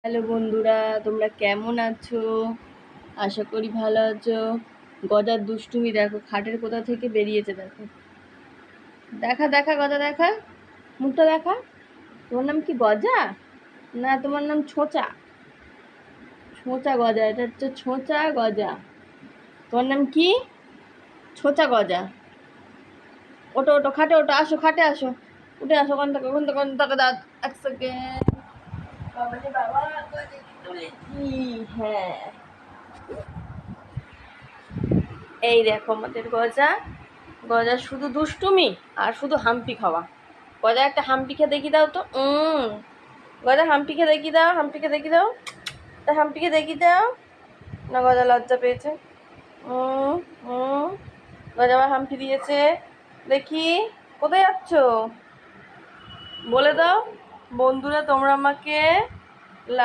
Hello বন্ধুরা, তোমরা কেমন আছো? আশা করি ভালো আছো। গজার দুষ্টুমি দেখো, খাটের কোথা থেকে বেরিয়েছে দেখো। দেখা দেখা গজা দেখা, মুখটা দেখা। তোমার নাম কি গজা? না, তোমার নাম ছোঁচা। ছোঁচা গজা, এটা হচ্ছে ছোঁচা গজা। তোমার নাম কি? ছোঁচা গজা। ওটো ওটো, খাটে ওটো, আসো খাটে আসো। উঠে আসো, কোন থেকে দাঁত। এক সেকেন্ড। বাবা রে বাবা, গজা তুলেছি। হ্যাঁ, এই দেখো আমাদের গজা। গজা শুধু দুষ্টুমি আর শুধু হাম্পি খাওয়া। গজা একটা হাম্পি খেয়ে দেখিয়ে দাও তো। গজা হাম্পি খেয়ে দেখিয়ে দাও, হাম্পি খেয়ে দেখিয়ে দাও। তা হাম্পি খেয়ে দেখিয়ে দাও। না, গজা লজ্জা পেয়েছে। উম উম গজা আবার হাম্পি দিয়েছে। দেখি, কোথায় যাচ্ছ বলে দাও। বন্ধুরা, তোমরা আমাকে